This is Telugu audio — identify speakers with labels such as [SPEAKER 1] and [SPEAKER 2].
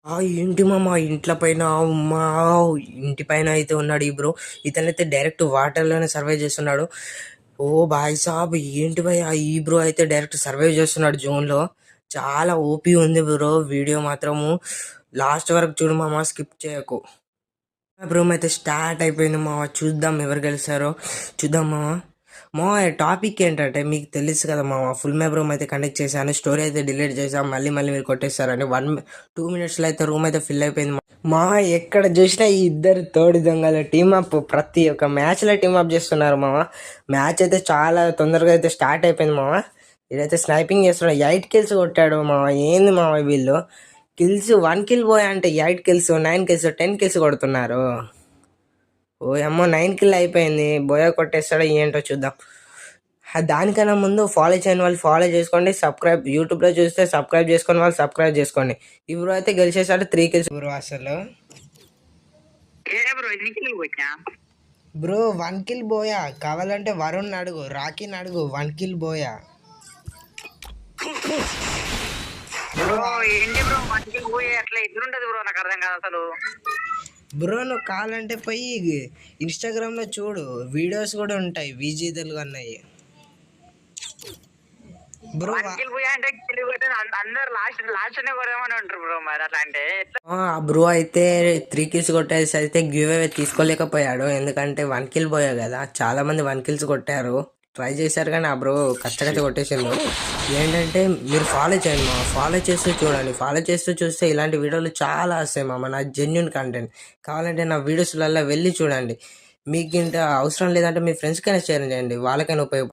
[SPEAKER 1] ఏంటి మామ ఇంట్ల పైన మా ఇంటి పైన అయితే ఉన్నాడు ఈ బ్రో. ఇతనైతే డైరెక్ట్ వాటర్లోనే సర్వైవ్ చేస్తున్నాడు. ఓ భాయ్ సాబ్, ఏంటి భయ్ ఈ బ్రో అయితే డైరెక్ట్ సర్వైవ్ చేస్తున్నాడు జోన్లో. చాలా ఓపీ ఉంది బ్రో. వీడియో మాత్రము లాస్ట్ వరకు చూడు మామ, స్కిప్ చేయకు. బ్రో అయితే స్టార్ట్ అయిపోయింది మామ. చూద్దాం ఎవరు గెలిచారో చూద్దాం మామ. టాపిక్ ఏంటంటే మీకు తెలుసు కదా మామ, ఫుల్ మ్యాప్ రూమ్ అయితే కండక్ట్ చేశాను. స్టోరీ అయితే డిలీట్ చేశాను. మళ్ళీ మీరు కొట్టేస్తారని 2 minutesలో అయితే రూమ్ అయితే ఫిల్ అయిపోయింది మా. ఎక్కడ చూసినా ఈ ఇద్దరు తోడి దొంగలు టీమప్, ప్రతి ఒక్క మ్యాచ్లో టీమప్ చేస్తున్నారు మామ. మ్యాచ్ అయితే చాలా తొందరగా అయితే స్టార్ట్ అయిపోయింది మామ. ఇదైతే స్నైపింగ్ చేస్తున్నాడు. 8 kills కొట్టాడు మామ. ఏంది మామ వీళ్ళు కిల్స్ 1 kill పోయా అంటే 8 kills 9 kills 10 kills కొడుతున్నారు. ఓ అమ్మో 9 kill అయిపోయింది. బోయా కొట్టేస్తాడో ఏంటో చూద్దాం. దానికన్నా ముందు ఫాలో చేయని వాళ్ళు ఫాలో చేసుకోండి. సబ్స్క్రైబ్, యూట్యూబ్లో చూస్తే సబ్స్క్రైబ్ చేసుకుని వాళ్ళు సబ్స్క్రైబ్ చేసుకోండి. ఇప్పుడు అయితే గెలిచేసాడు 3 kills బ్రో. అసలు బ్రో 1 kill బోయా. కావాలంటే వరుణ్ అడుగు, రాకీని అడుగు. 1 kill బోయా. బ్రో నువ్వు కావాలంటే పోయి ఇన్స్టాగ్రామ్లో చూడు, వీడియోస్ కూడా ఉంటాయి. విజీ తెలుగు అన్నాయి బ్రో. బ్రో అయితే 3 kills కొట్టేసి అయితే గివ్ అవే తీసుకోలేకపోయాడు. ఎందుకంటే 1 kill పోయా కదా. చాలా మంది 1 kills కొట్టారు, ట్రై చేశారు, కానీ ఆ బ్రో కచ్చకచ్చ కొట్టేసిండు. ఏంటంటే మీరు ఫాలో చేయండి మా, ఫాలో చేస్తూ చూడండి. ఫాలో చేస్తూ చూస్తే ఇలాంటి వీడియోలు చాలా వస్తాయి మామ. నా జెన్యున్ కంటెంట్ కావాలంటే నా వీడియోస్లలో వెళ్ళి చూడండి. మీకు ఇంత అవసరం లేదంటే మీ ఫ్రెండ్స్కైనా షేర్ చేయండి, వాళ్ళకైనా ఉపయోగపడుతుంది.